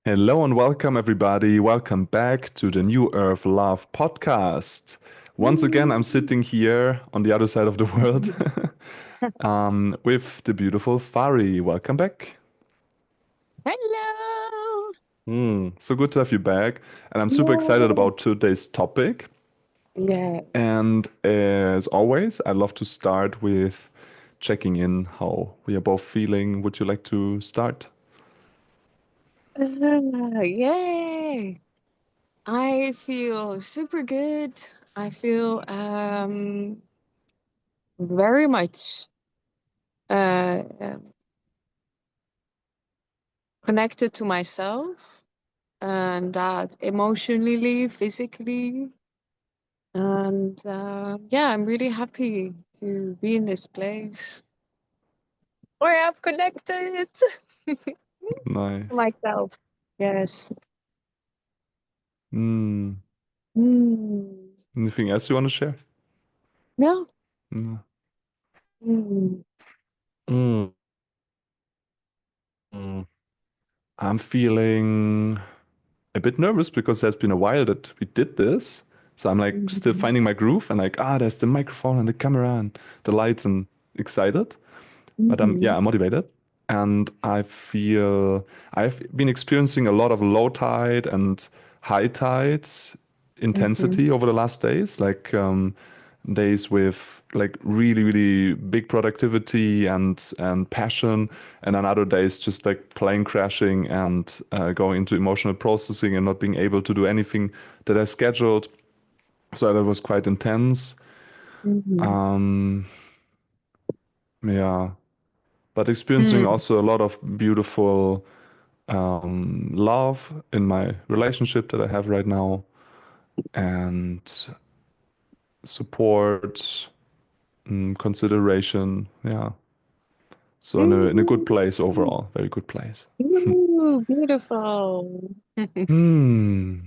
Hello and welcome, everybody. Welcome back to the New Earth Love podcast. Once again, I'm sitting here on the other side of the world with the beautiful Fari. Welcome back. Hello. So good to have you back. And I'm super excited Yeah. about today's topic. Yeah. And as always, I love to start with checking in how we are both feeling. Would you like to start? Yay. I feel super good. I feel very much connected to myself and that emotionally, physically. And yeah, I'm really happy to be in this place where I'm connected to Nice. myself. Yes. Mm. Mm. Anything else you want to share? No. No. Mm. Mm. Mm. I'm feeling a bit nervous because there's been a while that we did this. So I'm like still Mhm. finding my groove and like, there's the microphone and the camera and the lights and excited. But Mhm. I'm motivated. And I feel I've been experiencing a lot of low tide and high tide Mhm. intensity over the last days. Like days with like really really big productivity and passion, and then other days just like plane crashing and going into emotional processing and not being able to do anything that I scheduled. So that was quite intense. Mhm. um yeah, but experiencing Mm. also a lot of beautiful love in my relationship that I have right now, and support, consideration. Yeah. So in a good Mhm. place overall, very good place. Ooh, beautiful. Hmm.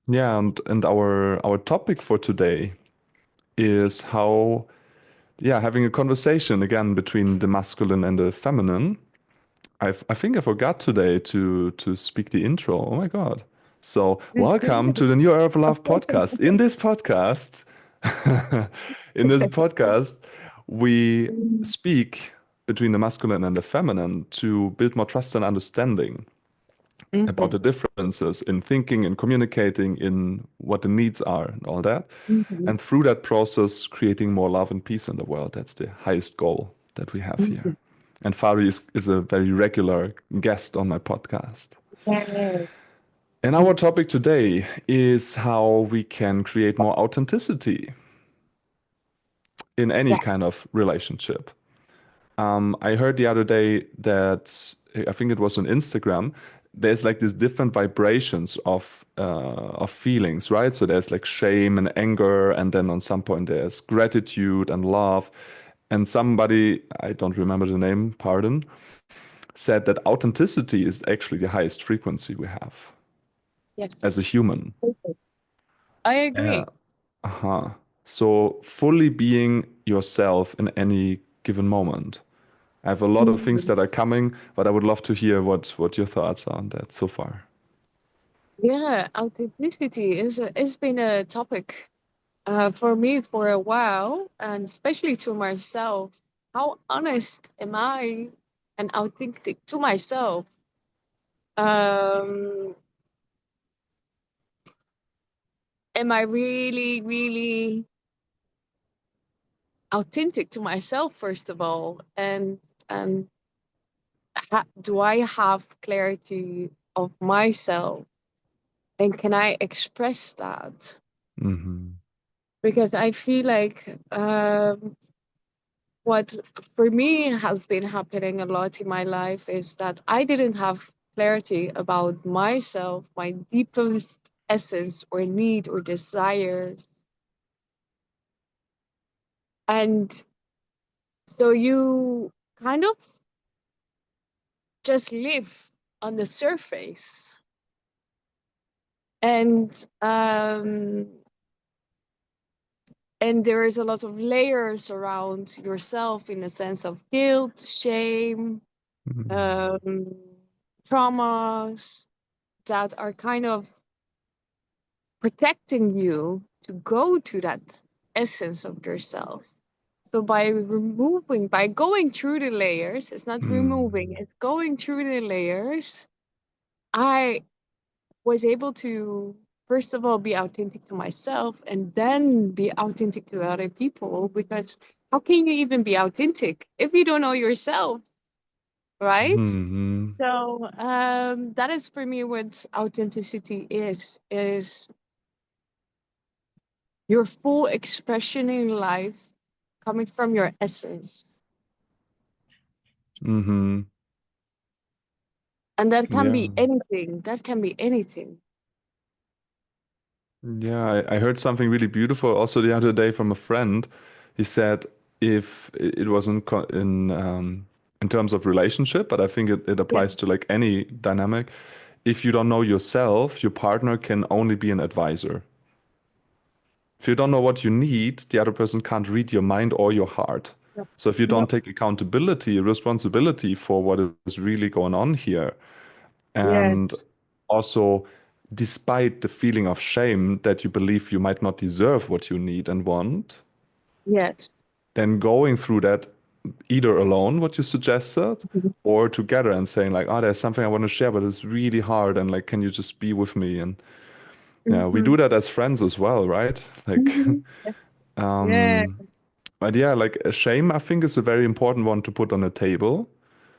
Yeah, and our topic for today is how, yeah, having a conversation again between the masculine and the feminine. I think I forgot today to speak the intro. Oh my God. So welcome to the New Earth Love podcast. In this podcast, we speak between the masculine and the feminine to build more trust and understanding about the Mhm. differences in thinking and communicating, in what the needs are and all that. Mhm. And through that process, creating more love and peace in the world. That's the highest goal that we have here. Mhm. And Fari is a very regular guest on my podcast. Yeah. And our topic today is how we can create more authenticity in any Yes. kind of relationship. I heard the other day that I think it was on Instagram. There's like these different vibrations of feelings, right? So there's like shame and anger, and then on some point there's gratitude and love. And somebody, I don't remember the name, pardon, said that authenticity is actually the highest frequency we have Yes. as a human. I Yeah. agree. Uh-huh. So fully being yourself in any given moment. I have a lot of things Mhm. that are coming, but I would love to hear what your thoughts are on that so far. Yeah, authenticity has been a topic for me for a while, and especially to myself. How honest am I and authentic to myself? Um, am I really, really authentic to myself first of all, and do I have clarity of myself, and can I express that? Hmm. Because I feel like what for me has been happening a lot in my life is that I didn't have clarity about myself, my deepest essence or need or desires. And so you kind of just live on the surface, and there is a lot of layers around yourself in the sense of guilt, shame, Hmm. um, traumas, that are kind of protecting you to go to that essence of yourself. So by going through the layers, it's not removing, Mm. it's going through the layers. I was able to, first of all, be authentic to myself and then be authentic to other people. Because how can you even be authentic if you don't know yourself, right? Hmm. So that is for me what authenticity is your full expression in life coming from your essence. Hmm. And that can Yeah. be anything. That can be anything. Yeah, I heard something really beautiful also the other day from a friend. He said if it was in terms of relationship, but I think it Yeah. applies to like any dynamic. If you don't know yourself, your partner can only be an advisor. If you don't know what you need, the other person can't read your mind or your heart. Yep. So if you don't Yep. take accountability, responsibility for what is really going on here, and Yes. also despite the feeling of shame that you believe you might not deserve what you need and want, Yes. then going through that either alone, what you suggested, or together and saying like, oh, there's something I want to share, but it's really hard, and like, can you just be with me? And yeah, we Mm-hmm. do that as friends as well, right? Like, Hmm. Yeah. um, but yeah, like a shame, I think is a very important one to put on the table.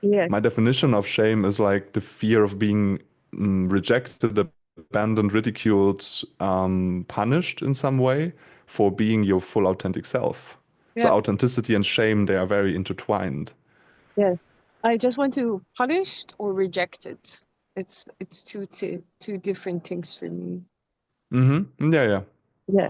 Yes. My definition of shame is like the fear of being rejected, abandoned, ridiculed, punished in some way for being your full authentic self. So Yeah. authenticity and shame, they are very intertwined. Yes. I just want to punished or rejected. It's two different things for me. Yeah, yeah. Yeah.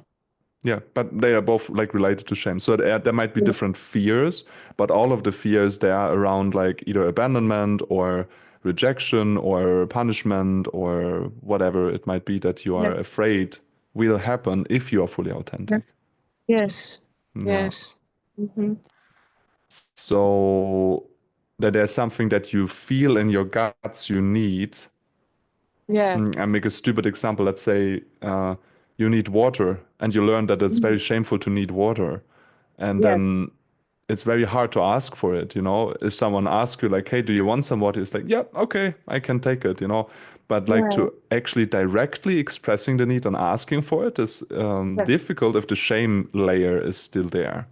Yeah, but they are both like related to shame. So there might be Yeah. different fears, but all of the fears they are around like either abandonment or rejection or punishment or whatever it might be that you Yeah. are afraid will happen if you are fully Yeah. authentic. Yes. Yeah. Yes. Mm-hmm. So that there's something that you feel in your guts you need. Yeah. I make a stupid example. Let's say you need water and you learn that it's Mhm. very shameful to need water. And Yes. then it's very hard to ask for it, you know. If someone asks you like, "Hey, do you want some water?" It's like, "Yeah, okay, I can take it," you know. But like Yeah. to actually directly expressing the need and asking for it is Yes. difficult if the shame layer is still there.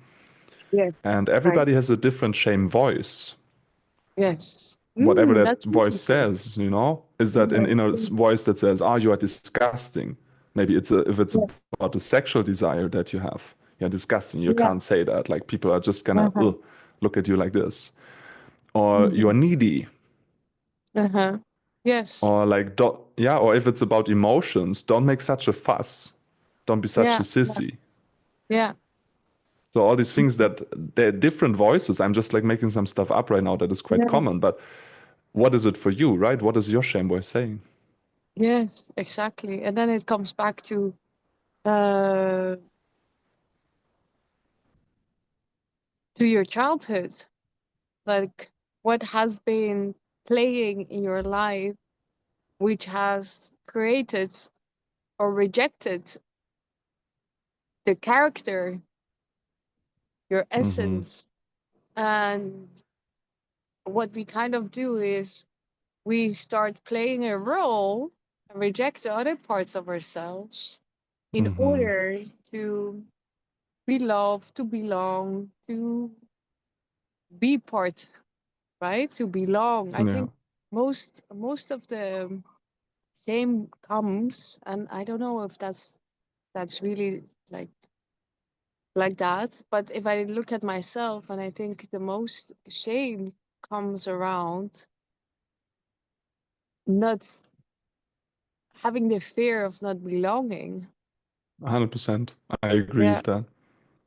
Yes. And Right. everybody has a different shame voice. Yes. Whatever That's that voice interesting. says, you know, is that an Yes. inner voice that says, "Oh, you are disgusting." Maybe if it's Yes. about the sexual desire that you have, you're disgusting. You Yeah. can't say that. Like people are just gonna Uh-huh. look at you like this. Or Mm-hmm. you're needy, Uh-huh. Yes. or like don't, yeah, or if it's about emotions, don't make such a fuss. Don't be such a Yeah. Yeah. sissy. Yeah. So all these things that they're different voices. I'm just like making some stuff up right now that is quite Yeah. common. But what is it for you, right? What is your shame voice saying? Yes, exactly. And then it comes back uh to your childhood. Like what has been playing in your life which has created or rejected the character, your Hmm. essence. And what we kind of do is we start playing a role and reject the other parts of ourselves in Hmm. order to be loved, to belong, to be part, right? To belong. I Yeah. think most of the shame comes, and I don't know if that's really like that. But if I look at myself, and I think the most shame comes around not having the fear of not belonging. 100%. I agree Yeah, with that.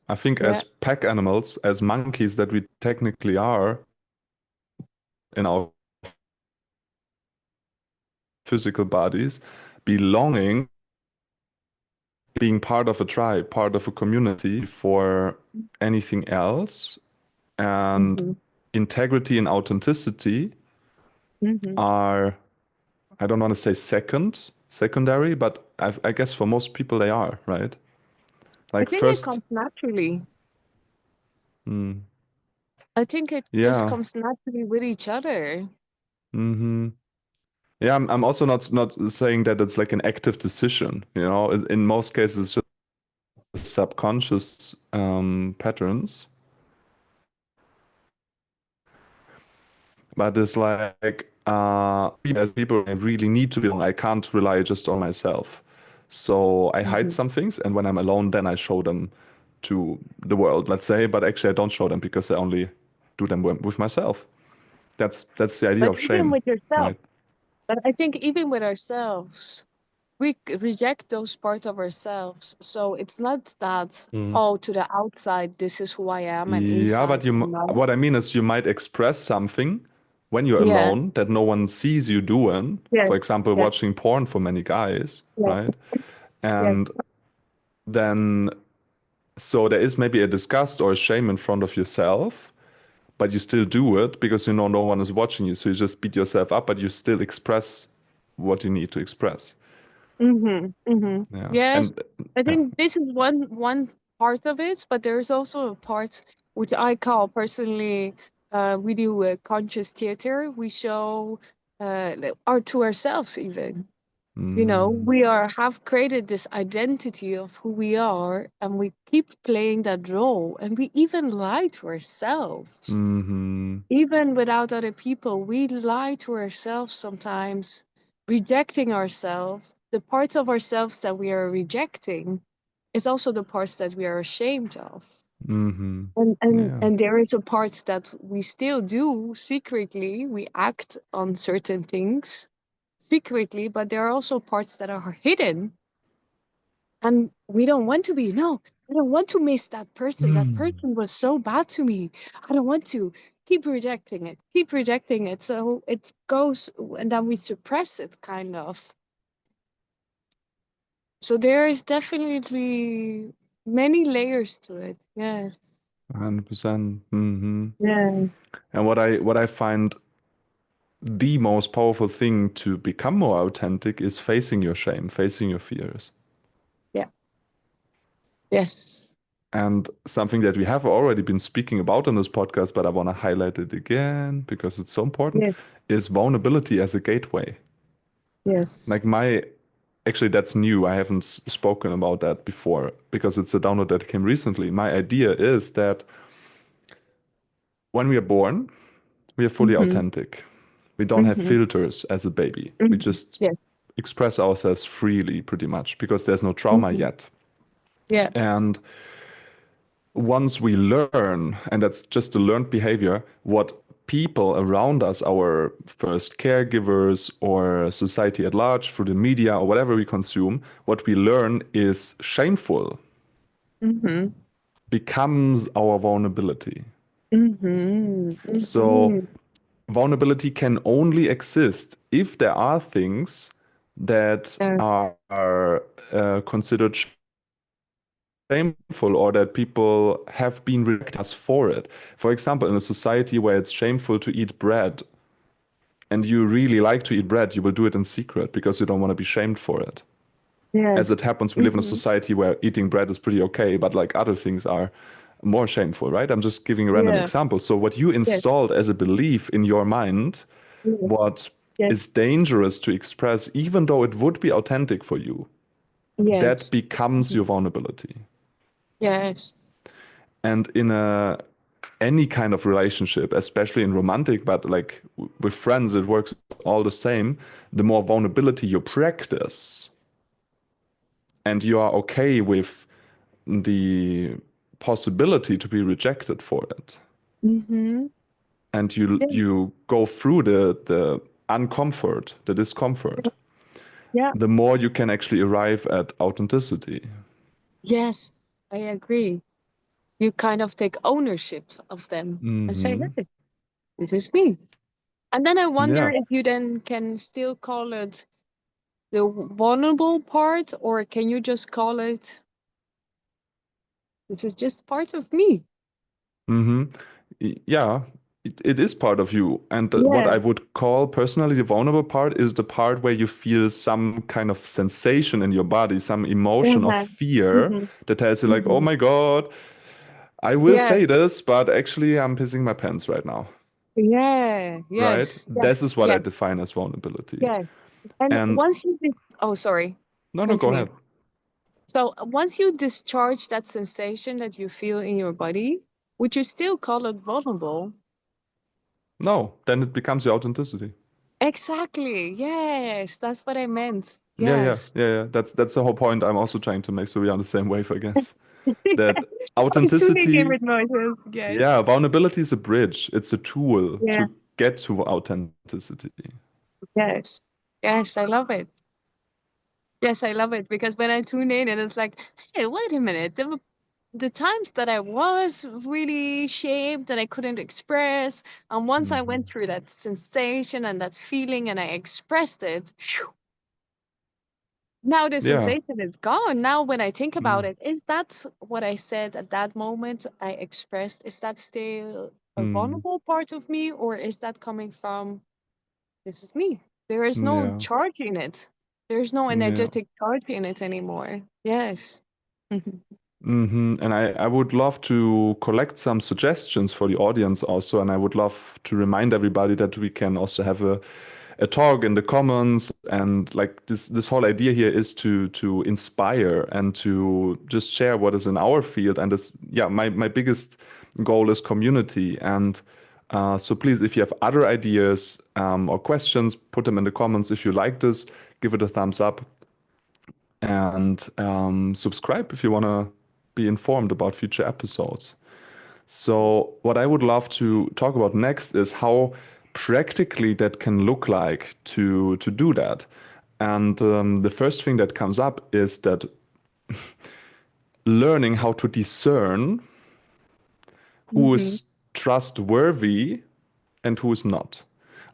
I think yeah, as pack animals, as monkeys that we technically are in our physical bodies, belonging, being part of a tribe, part of a community for anything else, and hmm integrity and authenticity hmm are I don't want to say secondary, but I guess for most people they are, right? I Like think it first, comes naturally. mm, I think it just yeah, comes naturally with each other. hmm yeah. I'm also not saying that it's like an active decision. You know, in most cases, it's just subconscious patterns. But it's like as people, I really need to be alone. I can't rely just on myself. So I hide Mhm. some things, and when I'm alone, then I show them to the world, let's say. But actually, I don't show them because I only do them with myself. That's the idea But of even shame, with yourself, right? but I think even with ourselves, reject those parts of ourselves. So it's not that, Mm. oh, to the outside, this is who I am, and Yeah, inside, but no. what I mean is you might express something when you're Yeah, alone that no one sees you doing. yes, For example, yes, watching porn for many guys, yes, right? yes. And then so there is maybe a disgust or a shame in front of yourself, but you still do it because you know no one is watching you. So you just beat yourself up, but you still express what you need to express. Mm-hmm, mm-hmm. Yeah. Yes, And I yeah. think this is one part of it, but there's also a part which I call personally, we do a conscious theater. We show art to ourselves even. You know, Mm, we are have created this identity of who we are, and we keep playing that role, and we even lie to ourselves. mm-hmm, Even without other people, we lie to ourselves sometimes, rejecting ourselves. The parts of ourselves that we are rejecting is also the parts that we are ashamed of. mm-hmm. And and Yeah. and there is a part that we still do secretly. We act on certain things secretly, but there are also parts that are hidden, and we don't want to be. No, I don't want to miss that person. That Mm. person was so bad to me. I don't want to keep rejecting it. So it goes, and then we suppress it kind of. So there is definitely many layers to it. Yes. 100%. Mm-hmm. Yeah. And what I find the most powerful thing to become more authentic is facing your shame, facing your fears. Yeah. Yes. And something that we have already been speaking about on this podcast, but I want to highlight it again because it's so important, Yes. is vulnerability as a gateway. Yes. Like actually, that's new. I haven't spoken about that before because it's a download that came recently. My idea is that when we are born, we are fully Mm-hmm. authentic. We don't have Mm-hmm. filters as a baby. We Mm-hmm. just Yes. express ourselves freely, pretty much, because there's no trauma Mm-hmm. yet. Yes. And once we learn, and that's just a learned behavior, what people around us, our first caregivers or society at large, through the media or whatever we consume, what we learn is shameful, Mm-hmm. becomes our vulnerability. Mm-hmm. So Mm-hmm. vulnerability can only exist if there are things that Yes. are considered shameful or that people have been rejecting us for it. For example, in a society where it's shameful to eat bread and you really like to eat bread, you will do it in secret because you don't want to be shamed for it. As Yes. it happens, we live in a Mm-hmm. society where eating bread is pretty okay, but like other things are more shameful, right? I'm just giving a random Yeah. example. So, what you Yes. installed as a belief in your mind, Yes. what Yes. is dangerous to express, even though it would be authentic for you, that Yes. becomes your vulnerability. Yes. And in any kind of relationship, especially in romantic, but like with friends, it works all the same. The more vulnerability you practice, and you are okay with the possibility to be rejected for it, Mm-hmm. and you Yeah. you go through the uncomfort, the discomfort, Yeah. the more you can actually arrive at authenticity. Yes. I agree. You kind of take ownership of them and say, Hmm. hey, this is me. And then I wonder Yeah. if you then can still call it the vulnerable part, or can you just call it, this is just part of me? Hmm. Yeah. it is part of you. And what Yeah. I would call personally the vulnerable part is the part where you feel some kind of sensation in your body, some emotion of Uh-huh. fear Hmm. that tells you like, oh Hmm. my God, I will Yeah. say this, but actually I'm pissing my pants right now. Yeah. Right? Yes. Yes. This is what I Yes. define as vulnerability. Yes. And And once you oh, sorry, no, no, go continue. ahead. So once you discharge that sensation that you feel in your body, would you still call it vulnerable? No, then it becomes your authenticity. Exactly. Yes, that's what I meant. Yeah, yeah, Yes. yeah, yeah. That's the whole point I'm also trying to make, so we're on the same wave, I guess. That I'm tuning in authenticity, with noises. Yes. yeah, vulnerability is a bridge. It's a tool Yeah. to get to authenticity. Yes. Yes, I love it. Yes, I love it because when I tune in and it's like, hey, wait a minute. The times that I was really shamed that I couldn't express, and once I Hmm. went through that sensation and that feeling and I expressed it, phew, now the Yeah. sensation is gone. Now when I think about Mm. it, is that what I said at that moment I expressed? Is that still a Mm. vulnerable part of me, or is that coming from this is me? There is no Yeah. charge in it. There's no Yeah. energetic charge in it anymore. Yes. And I would love to collect some suggestions for the audience also. And I would love to remind everybody that we can also have a talk in the comments. And like this whole idea here is to inspire and to just share what is in our field. And this, yeah, my biggest goal is community. And so please, if you have other ideas or questions, put them in the comments. If you like this, give it a thumbs up and subscribe if you want to be informed about future episodes. So, what I would love to talk about next is how practically that can look like to do that. And the first thing that comes up is that learning how to discern who Hmm. is trustworthy and who is not.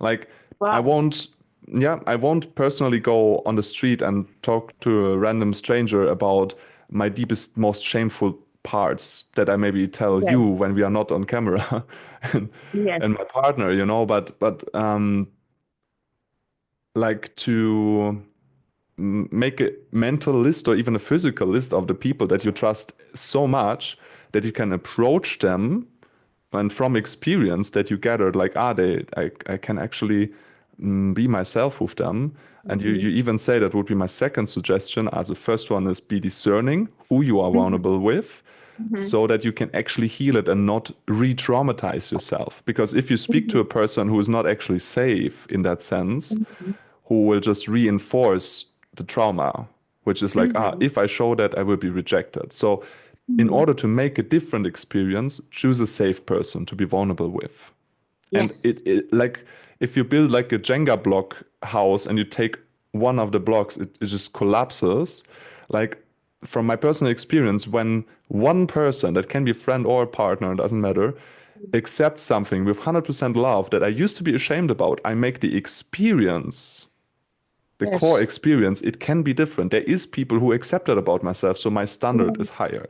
Like I Wow. won't yeah, I won't personally go on the street and talk to a random stranger about my deepest, most shameful parts that I maybe tell Yes. you when we are not on camera and, Yes. and my partner, but like to make a mental list or even a physical list of the people that you trust so much that you can approach them and from experience that you gathered like I can actually be myself with them. And Hmm. you even say that would be my second suggestion, as the first one is be discerning who you are Hmm. vulnerable with Hmm. so that you can actually heal it and not re-traumatize yourself, because if you speak to Hmm. a person who is not actually safe in that sense, Hmm. who will just reinforce the trauma, which is like, Hmm. if I show that, I will be rejected. So, in Hmm. order to make a different experience, choose a safe person to be vulnerable with. And Yes. it like if you build like a Jenga block house and you take one of the blocks, it just collapses. Like from my personal experience, when one person that can be a friend or a partner, it doesn't matter, accepts something with 100% love that I used to be ashamed about, I make the experience the core Yes. experience, it can be different. There is people who accept that about myself, so my standard Yeah. is higher.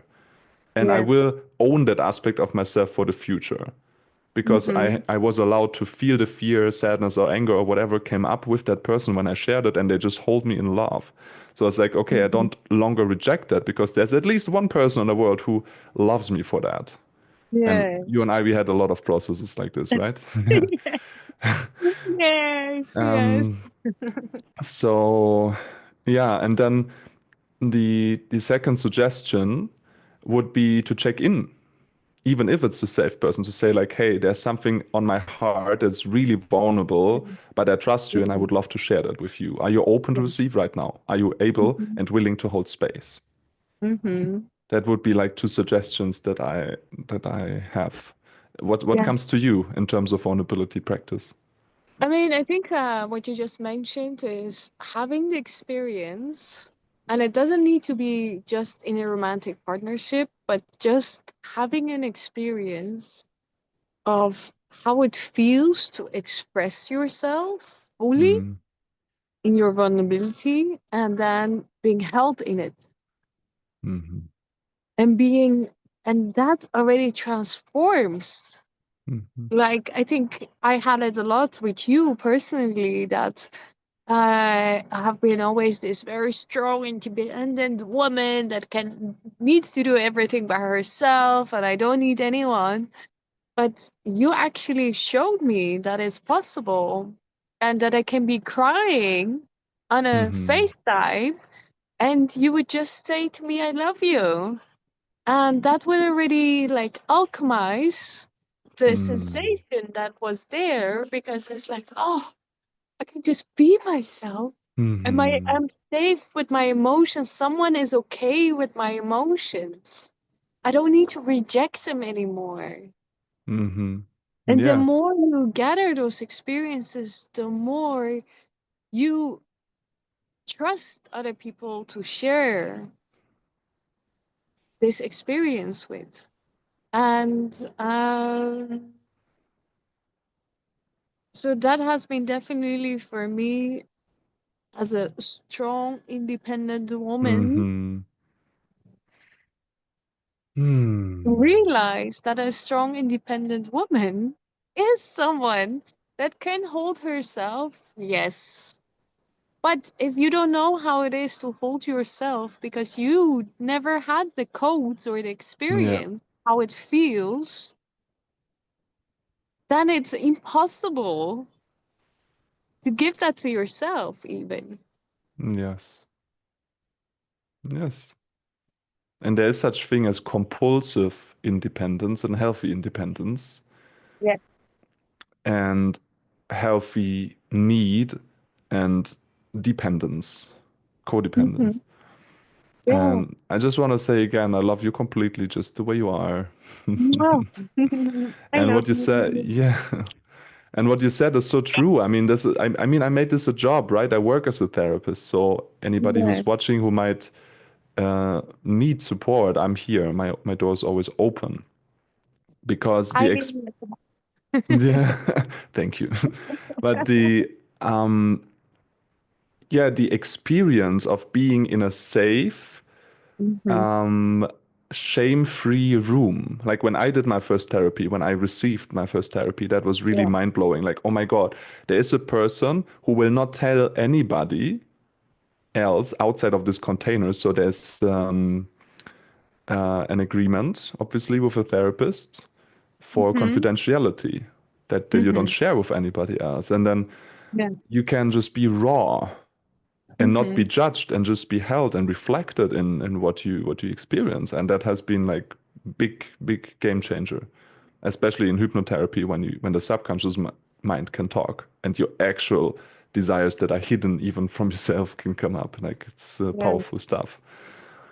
And I Yeah. will own that aspect of myself for the future because Hmm. I was allowed to feel the fear, sadness, or anger or whatever came up with that person when I shared it, and they just hold me in love. So it's like, okay, I Hmm. don't longer reject that because there's at least one person in the world who loves me for that. And you Yes. and I, we had a lot of processes like this, right? Yes. Yes. um, so yeah, and then the second suggestion would be to check in, even if it's a safe person, to say like, hey, there's something on my heart that's really vulnerable, but I trust you and I Mhm. would love to share that with you. Are you open to Yeah. receive right now? Are you able Mhm. and willing to hold space? Mhm. That would be like two suggestions that I have. What Yes. comes to you in terms of vulnerability practice? I mean, I think what you just mentioned is having the experience, and it doesn't need to be just in a romantic partnership, but just having an experience of how it feels to express yourself fully Mm, in your vulnerability and then being held in it mhm, and being, and that already transforms. Mhm. Like, I think I had it a lot with you personally that I have been always this very strong, independent woman that can needs to do everything by herself, and I don't need anyone. But you actually showed me that it's possible, and that I can be crying on a Mhm. FaceTime, and you would just say to me, "I love you." And that would already like alchemize the Mm. sensation that was there, because it's like, oh, I can just be myself. Mhm. I'm safe with my emotions. Someone is okay with my emotions. I don't need to reject them anymore. Mhm. And the Yeah. more you gather those experiences, the more you trust other people to share this experience with. And so that has been definitely for me, as a strong, independent woman, Mhm. Hmm. realize that a strong, independent woman is someone that can hold herself, yes. But if you don't know how it is to hold yourself because you never had the codes or the Yeah. experience, how it feels, then it's impossible to give that to yourself, even. Yes. Yes. And there is such thing as compulsive independence and healthy independence Yeah. and healthy need and dependence, Hmm. codependence. Yeah. And I just want to say again, I love you completely just the way you are. Wow. I And love what you said, you. yeah. And what you said is so true. I mean, I mean, I made this a job, right? I work as a therapist. So anybody Yeah. who's watching who might need support, I'm here. My door is always open because I the did. ex yeah, thank you. But yeah, the experience of being in a safe, Hmm. um, shame-free room. Like when I did my first therapy, when I received my first therapy, that was really Yeah. mind-blowing. Like, oh my God, there is a person who will not tell anybody else outside of this container. So there's an agreement, obviously, with a therapist for Hmm. confidentiality that you don't Hmm. share with anybody else. And then Yeah. you can just be raw and not be Hmm. judged and just be held and reflected in what you experience. And that has been like big game changer, especially in hypnotherapy when the subconscious mind can talk and your actual desires that are hidden even from yourself can come up. Like it's Yeah. powerful stuff.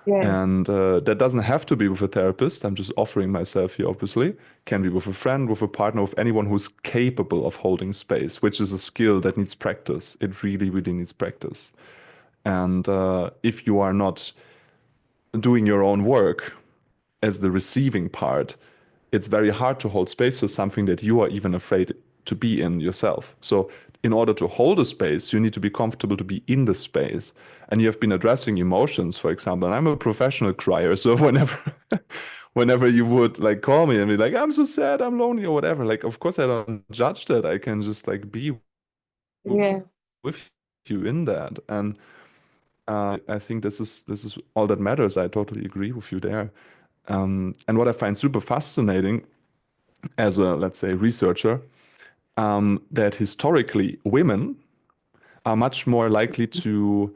Yeah. And that doesn't have to be with a therapist. I'm just offering myself here, obviously. Can be with a friend, with a partner, with anyone who's capable of holding space, which is a skill that needs practice. It really needs practice. And if you are not doing your own work as the receiving part, it's very hard to hold space for something that you are even afraid to be in yourself. So, in order to hold a space, you need to be comfortable to be in the space. And you have been addressing emotions, for example. And I'm a professional crier, so whenever you would like call me and be like, "I'm so sad, I'm lonely," or whatever, like, of course, I don't judge that. I can just like be Yeah. with you in that. And I think this is all that matters. I totally agree with you there. And what I find super fascinating as a, let's say, researcher, that historically women are much more likely to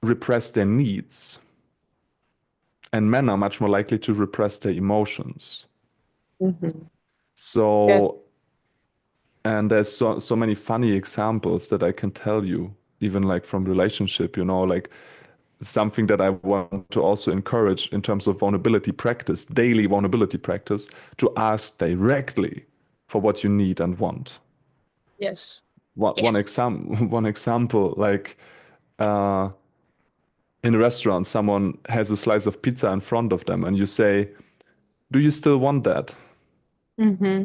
repress their needs, and men are much more likely to repress their emotions. Hmm. Yeah. So, and there's so many funny examples that I can tell you, even like from relationship, like something that I want to also encourage in terms of vulnerability practice, daily vulnerability practice, to ask directly for what you need and want. Yes. One Yes. example, one example, like uh, in a restaurant, someone has a slice of pizza in front of them, and you say, "Do you still want that?" Hmm.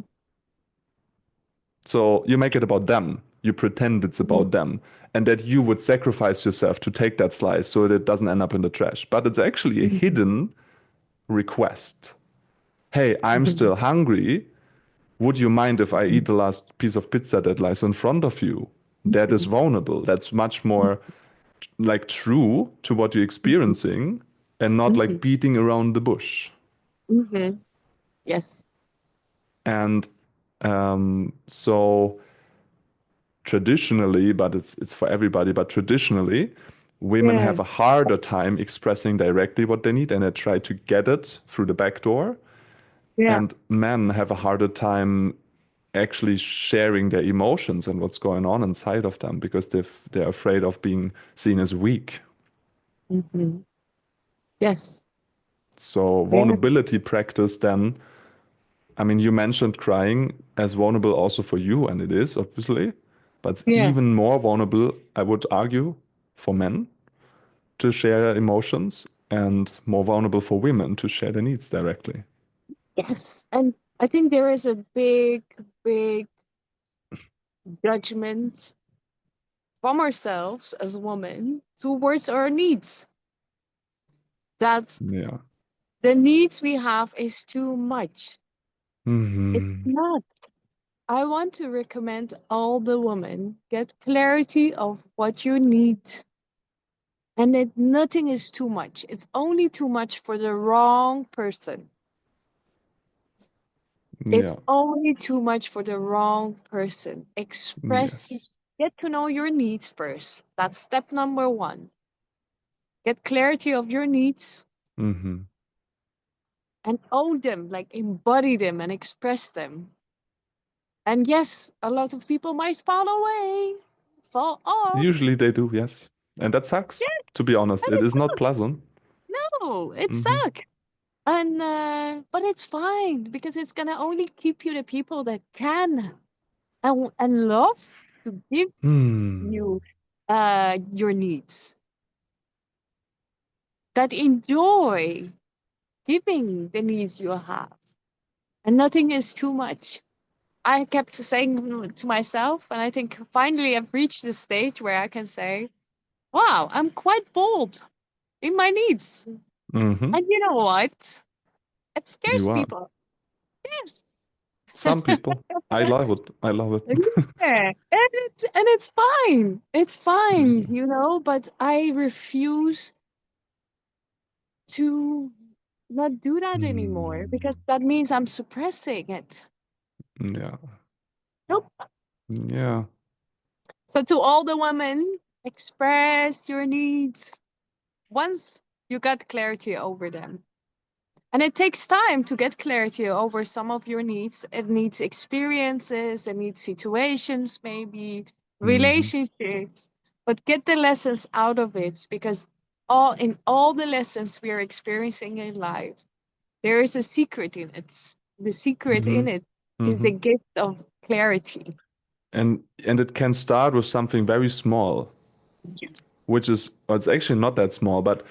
So you make it about them. You pretend it's about them, and that you would sacrifice yourself to take that slice so that it doesn't end up in the trash. But it's actually a Hmm. hidden request. Hey, I'm Hmm. still hungry. would you mind if I eat the last piece of pizza that lies in front of you? That is vulnerable. That's much more like true to what you're experiencing and not like Mhm. beating around the bush. Mhm. Yes. And so traditionally, but it's for everybody, but traditionally, women Yeah. have a harder time expressing directly what they need and they try to get it through the back door. Yeah. And men have a harder time actually sharing their emotions and what's going on inside of them because they're afraid of being seen as weak. Mhm. Yes. So Yeah. vulnerability practice then, I mean, you mentioned crying as vulnerable also for you, and it is obviously, but it's Yeah. even more vulnerable, I would argue, for men to share emotions and more vulnerable for women to share their needs directly. Yes. And I think there is a big, big judgment from ourselves as women towards our needs. That Yeah. the needs we have is too much. It's Hmm. not. I want to recommend all the women get clarity of what you need, and that nothing is too much. It's only too much for the wrong person. It's Yeah. only too much for the wrong person. Express, Yes. get to know your needs first. That's step number one. Get clarity of your needs Hmm. and own them, like embody them and express them. And yes, a lot of people might fall away, fall off. Usually they do, yes. And that sucks, Yeah, to be honest. and It it is not sucks. pleasant. No, it Hmm. sucks. And but it's fine because it's gonna only keep you the people that can and love to give Hmm. you your needs, that enjoy giving the needs you have, and nothing is too much. I kept saying to myself, and I think finally I've reached the stage where I can say, wow, I'm quite bold in my needs. Hmm. And you know what? It scares You are. people. Yes. Some people. I love it. I love it. Yeah. And it's fine. It's fine, Yeah. but I refuse to not do that anymore because Hmm. that means I'm suppressing it. Yeah. Nope. Yeah. So to all the women, express your needs once you got clarity over them. And it takes time to get clarity over some of your needs. It needs experiences, it needs situations, maybe Hmm. relationships, but get the lessons out of it because all the lessons we are experiencing in life, there is a secret in it. The secret Hmm. in it is Hmm. the gift of clarity. And it can start with something very small, which is, well, it's actually not that small, but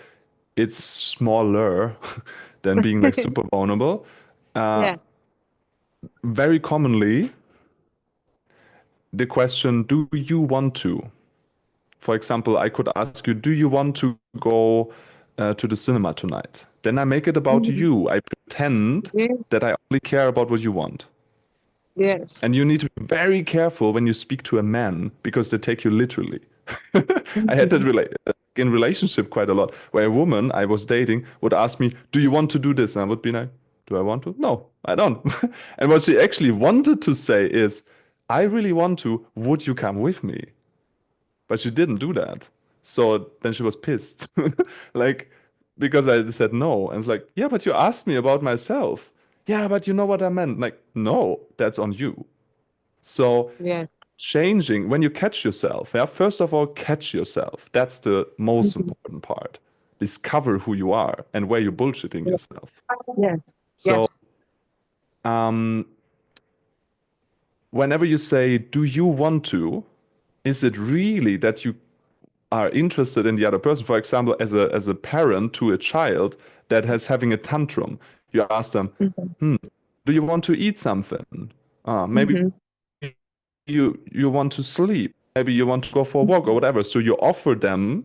it's smaller than being like super vulnerable. Uh, Yeah. Very commonly, the question, do you want to? For example, I could ask you, do you want to go to the cinema tonight? Then I make it about Mhm. you. I pretend Yeah. that I only care about what you want. Yes. And you need to be very careful when you speak to a man because they take you literally. I had that Mhm. in relationship quite a lot, where a woman I was dating would ask me, "Do you want to do this?" And I would be like, "Do I want to? No, I don't." And what she actually wanted to say is, "I really want to. Would you come with me?" But she didn't do that. So then she was pissed. Like, because I said no. And it's like, yeah, but you asked me about myself. Yeah, but you know what I meant. Like, no, that's on you. So Yeah. changing when you catch yourself, yeah, first of all, catch yourself. That's the most Mhm. important part. Discover who you are and where you're bullshitting Yeah. yourself. Yeah. So, Yes. um, whenever you say, do you want to? Is it really that you are interested in the other person? For example, as a parent to a child that has having a tantrum, you ask them, Mhm. hmm, do you want to eat something? Maybe Mhm. you want to sleep. Maybe you want to go for a walk or whatever. So you offer them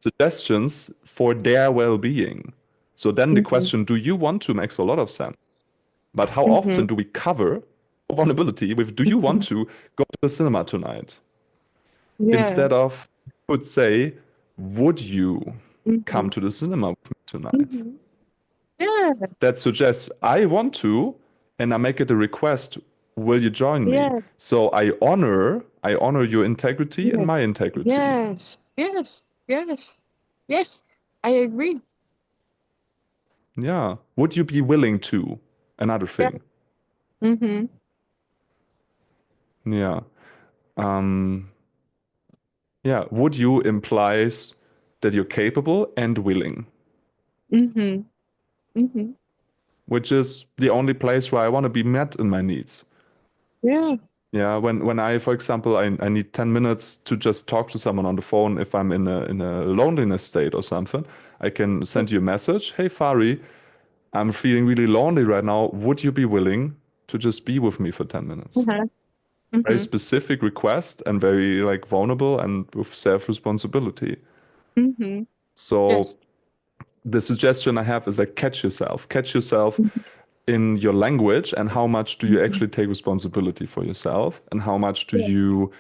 suggestions for their well-being. So then the Mhm. question, do you want to, makes a lot of sense. But how Mhm. often do we cover? vulnerability with, do you want to go to the cinema tonight? Yeah. Instead of, would say, would you come Mm-hmm. to the cinema with me tonight? Mm-hmm. Yeah. That suggests I want to, and I make it a request, will you join me? Yeah. So I honor your integrity and Yeah. my integrity. Yes. Yes. Yes. Yes. I agree. Yeah. Would you be willing to? Another Yeah. thing. Mm-hmm. Yeah. Um, yeah. Would you implies that you're capable and willing, Mm-hmm. Mm-hmm. which is the only place where I want to be met in my needs. Yeah. Yeah, when I, for example, I need 10 minutes to just talk to someone on the phone if I'm in a loneliness state or something, I can send you a message. Hey, Fari, I'm feeling really lonely right now. Would you be willing to just be with me for 10 minutes? Uh-huh. Very Mm-hmm. specific request and very like vulnerable and with self-responsibility. Mm-hmm. So Yes. the suggestion I have is like catch yourself in your language and how much do you Mm-hmm. actually take responsibility for yourself and how much do Yeah. you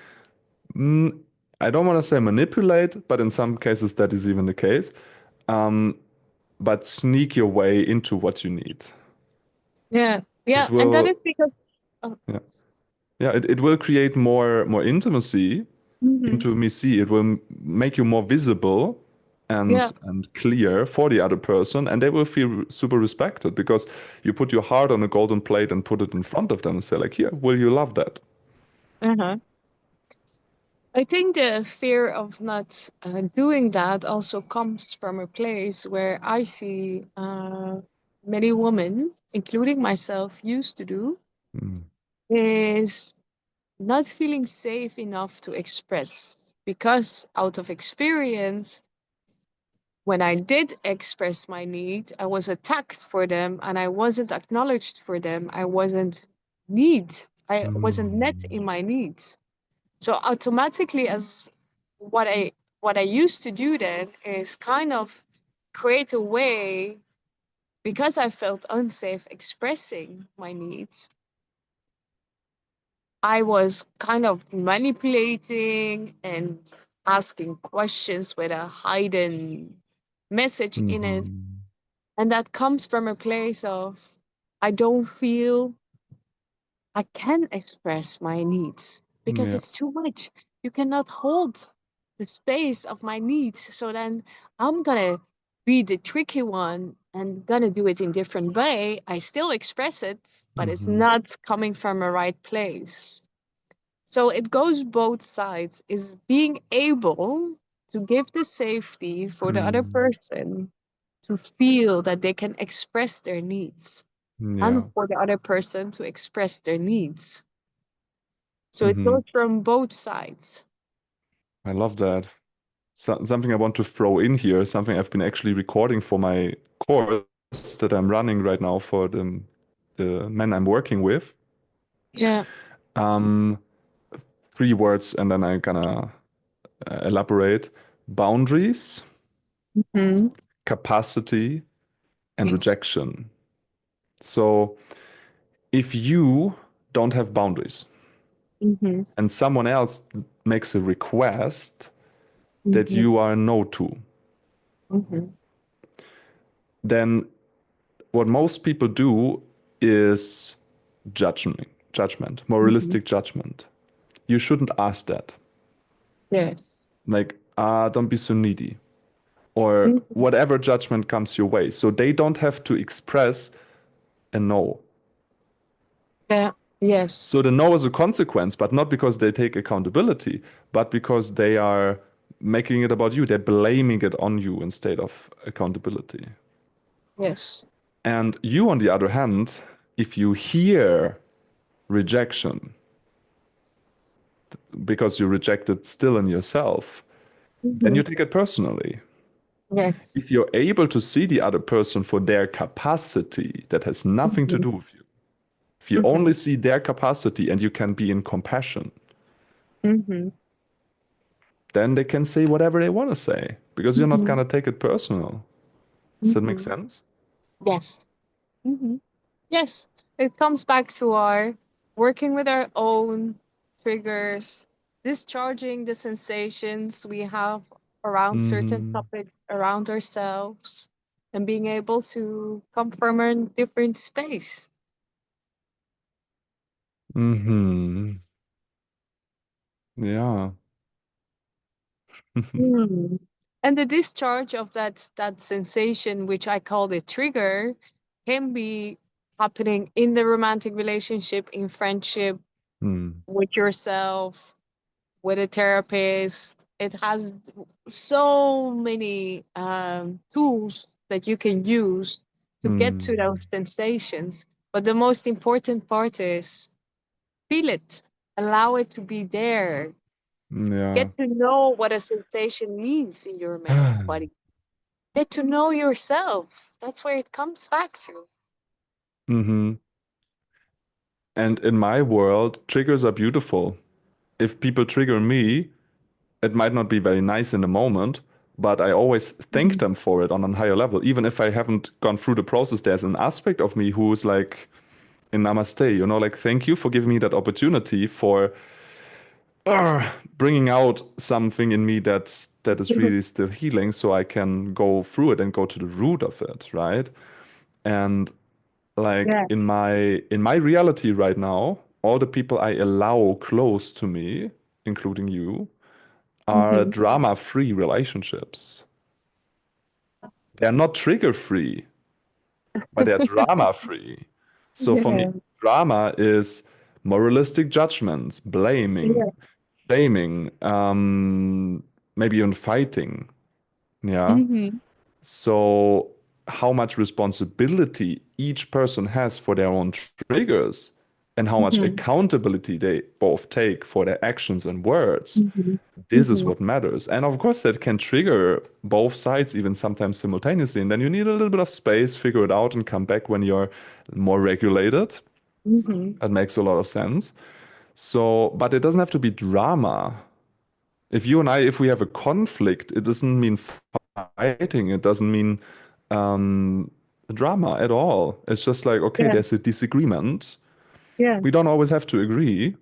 Mm, I don't want to say manipulate, but in some cases that is even the case. Um, but sneak your way into what you need. Yeah. It Yeah. And that is will, because. Oh, yeah, yeah, it will create more intimacy, mm-hmm. intimacy. It will make you more visible Yeah. and clear for the other person, and they will feel super respected because you put your heart on a golden plate and put it in front of them and say like, here, will you love that? Uh-huh. I think the fear of not doing that also comes from a place where I see many women, including myself, used to do Mm, is not feeling safe enough to express. Because out of experience, when I did express my need, I was attacked for them and I wasn't acknowledged for them. I wasn't need. I wasn't met in mm, my needs. So automatically, as what I what I used to do then is kind of create a way because I felt unsafe expressing my needs. I was kind of manipulating and asking questions with a hidden message in it. mhm. And that comes from a place of I don't feel I can express my needs because Yeah. it's too much. You cannot hold the space of my needs. So then I'm gonna be the tricky one and gonna do it in different way. I still express it, but it's Mhm. not coming from a right place. So it goes both sides, is being able to give the safety for the other Mm, person to feel that they can express their needs yeah. and for the other person to express their needs. So it Hmm. goes from both sides. I love that. Something I want to throw in here, something I've been actually recording for my course that I'm running right now for the men I'm working with. Yeah. Um, three words, and then I'm gonna elaborate: boundaries, Hmm. capacity, and Yes. rejection. So if you don't have boundaries Hmm. and someone else makes a request that Hmm. you are no to, Hmm. then what most people do is judgment, Hmm. moralistic judgment. You shouldn't ask that. Yes. Like, don't be so needy, or Hmm. whatever judgment comes your way. So they don't have to express a no. Yeah. Yes. So the no is a consequence, but not because they take accountability, but because they are making it about you. They're blaming it on you instead of accountability. Yes. And you, on the other hand, if you hear rejection, because you reject it still in yourself, then Hmm. you take it personally. Yes. If you're able to see the other person for their capacity, that has nothing to Hmm. do with you. If you Hmm. only see their capacity and you can be in compassion, Hmm. then they can say whatever they want to say because you're not Hmm. gonna take it personal. Does that make Hmm. sense? Yes. Hmm. Yes. It comes back to our working with our own triggers, discharging the sensations we have around certain Mm-hmm. topics around ourselves, and being able to come from a different space. Mm-hmm. Yeah. Hmm. And the discharge of that sensation, which I call the trigger, can be happening in the romantic relationship, in friendship, Mm. with yourself, with a therapist. It has so many tools that you can use to get to those Mm. sensations. But the most important part is feel it, allow it to be there. Yeah. Get to know what a sensation means in your body. Get to know yourself. That's where it comes back to. Mm-hmm. And in my world, triggers are beautiful. If people trigger me, it might not be very nice in the moment, but I always thank Mhm. them for it on a higher level. Even if I haven't gone through the process, there's an aspect of me who is like in namaste, like thank you for giving me that opportunity for bringing out something in me that is really still healing so I can go through it and go to the root of it, right? And like Yeah. in my reality right now, all the people I allow close to me, including you, are Hmm. drama-free relationships. They're not trigger-free, but they're drama-free. So for me, Yeah. drama is moralistic judgments, blaming, Yeah. blaming, maybe even fighting. Yeah. Hmm. So how much responsibility each person has for their own triggers and how much Hmm. accountability they both take for their actions and words. Hmm. This is what matters. And of course, that can trigger both sides, even sometimes simultaneously. And then you need a little bit of space, figure it out, and come back when you're more regulated. Hmm. That makes a lot of sense. So, but it doesn't have to be drama. If you and I, if we have a conflict, it doesn't mean fighting. It doesn't mean um, drama at all. It's just like, okay, Yeah. there's a disagreement. Yeah. We don't always have to agree.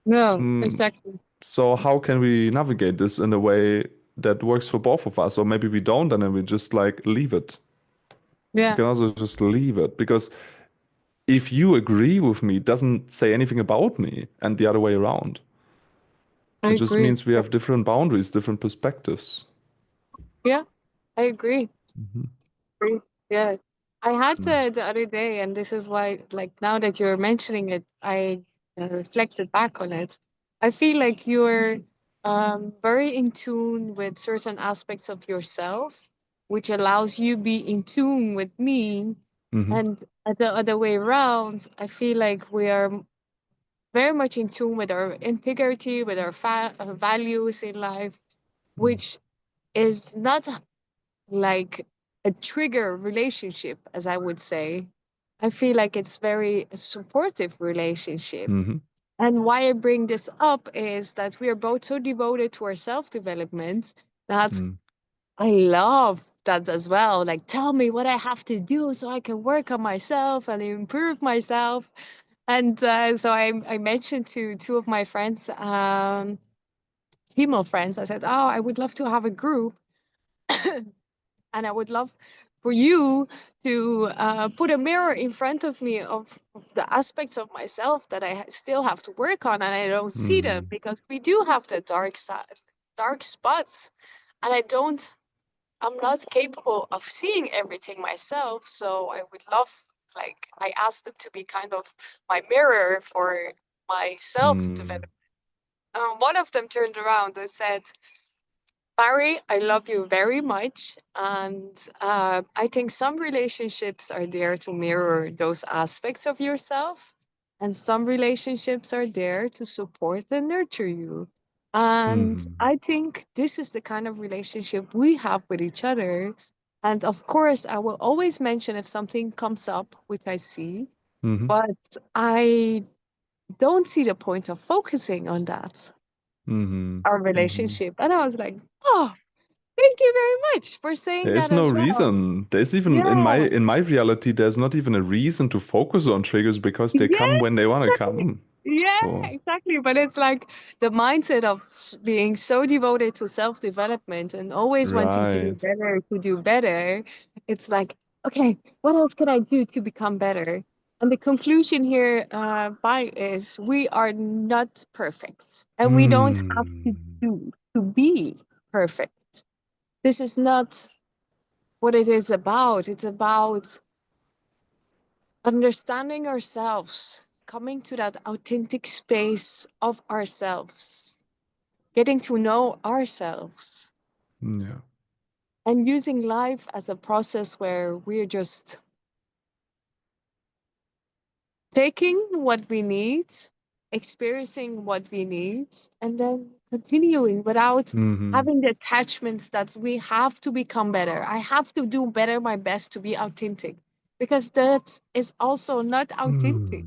No, Mm, exactly. so how can we navigate this in a way that works for both of us? Or maybe we don't, and then we just like leave it. We Yeah, can also just leave it because if you agree with me, it doesn't say anything about me and the other way around. I It just agree. means we have different boundaries, different perspectives. Yeah, I agree. Mhm. Agree. Yeah. I had Mm. the other day, and this is why, like, now that you're mentioning it, I reflected back on it. I feel like you're very in tune with certain aspects of yourself, which allows you be in tune with me. Mhm. And the other way around, I feel like we are very much in tune with our integrity, with our values in life, which is not like a trigger relationship, as I would say. I feel like it's very a supportive relationship. Mhm. And why I bring this up is that we are both so devoted to our self development that Mhm. I love that as well. Like, tell me what I have to do so I can work on myself and improve myself. And so I mentioned to two of my friends, female friends, I said, oh, I would love to have a group. And I would love for you to put a mirror in front of me of the aspects of myself that I still have to work on and I don't see them Mhm. because we do have the dark side, dark spots. And I'm not capable of seeing everything myself. So I would love, like, I asked them to be kind of my mirror for my self Mhm. development. One of them turned around and said, Barry, I love you very much. And I think some relationships are there to mirror those aspects of yourself. And some relationships are there to support and nurture you. And Mhm. I think this is the kind of relationship we have with each other. And of course, I will always mention if something comes up, which I see, Mhm. but I don't see the point of focusing on that, Mhm. our Mhm. relationship. And I was like, oh, thank you very much for saying There is that no as well. reason. There's even in my Yeah. in my reality, there's not even a reason to focus on triggers because they come Yes. when they want to come. Yeah, So, exactly. But it's like the mindset of being so devoted to self-development and always wanting right. to do better. It's like, okay, what else can I do to become better? And the conclusion here, by is we are not perfect, and we don't have Hmm. to be perfect. This is not what it is about. It's about understanding ourselves, coming to that authentic space of ourselves, getting to know ourselves, Yeah. and using life as a process where we're just taking what we need, experiencing what we need, and then continuing without Hmm. having the attachments that we have to become better. I have to do better my best to be authentic, because that is also not authentic.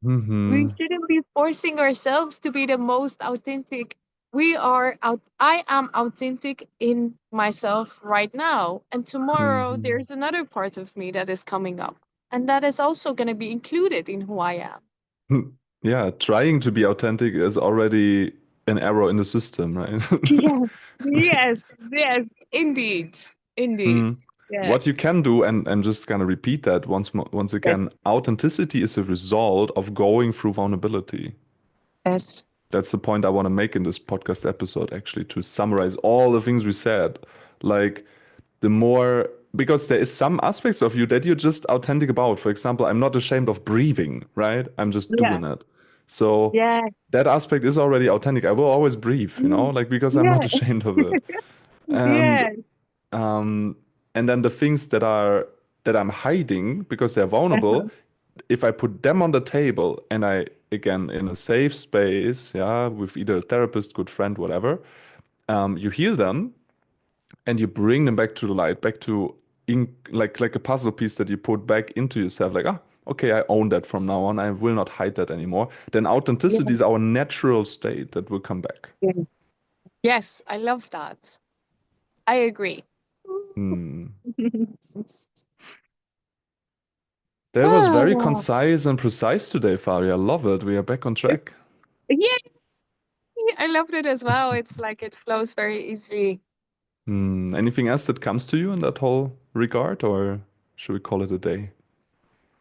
We Hmm. shouldn't be forcing ourselves to be the most authentic. We are out. I am authentic in myself right now. And tomorrow Hmm. there's another part of me that is coming up. And that is also going to be included in who I am. Yeah, trying to be authentic is already an error in the system, right? Yes, yes, yes, indeed. Indeed. Mm. Yeah. What you can do, and just kind of repeat that once Yes. again, authenticity is a result of going through vulnerability. Yes. That's the point I want to make in this podcast episode, actually, to summarize all the things we said. Like, the more, because there is some aspects of you that you're just authentic about. For example, I'm not ashamed of breathing, right? I'm just Yeah. doing it. So Yeah. that aspect is already authentic. I will always breathe, Mm. like because I'm not Yeah. ashamed of it. And Yeah. um, and then the things that I'm hiding because they're Uh-huh. vulnerable, if I put them on the table and I, again, in a safe space, yeah, with either a therapist, good friend, whatever, you heal them and you bring them back to the light, back to like a puzzle piece that you put back into yourself, like, ah, okay, I own that from now on. I will not hide that anymore. Then authenticity Yeah. is our natural state that will come back. Yeah. Yes, I love that. I agree. Hmm. That was very Ah, concise and precise today, Fari. I love it. We are back on track. yeah, I loved it as well. It's like it flows very easily. Anything else that comes to you in that whole regard, or should we call it a day?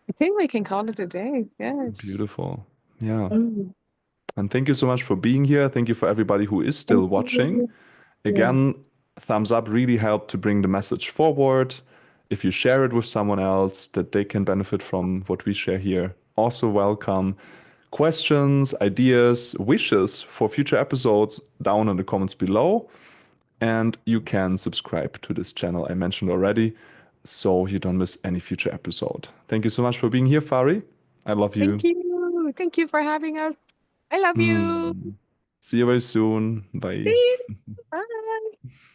I think we can call it a day. Yes. Beautiful. Yeah. Mm. And thank you so much for being here. Thank you for everybody who is Thank still watching. you. Yeah. Again, thumbs up really help to bring the message forward. If you share it with someone else that they can benefit from what we share here, also welcome. Questions, ideas, wishes for future episodes down in the comments below. And you can subscribe to this channel I mentioned already so you don't miss any future episode. Thank you so much for being here, Fari. I love Thank you. you. Thank you for having us. I love you. Hmm. See you very soon. See Bye. you. Bye.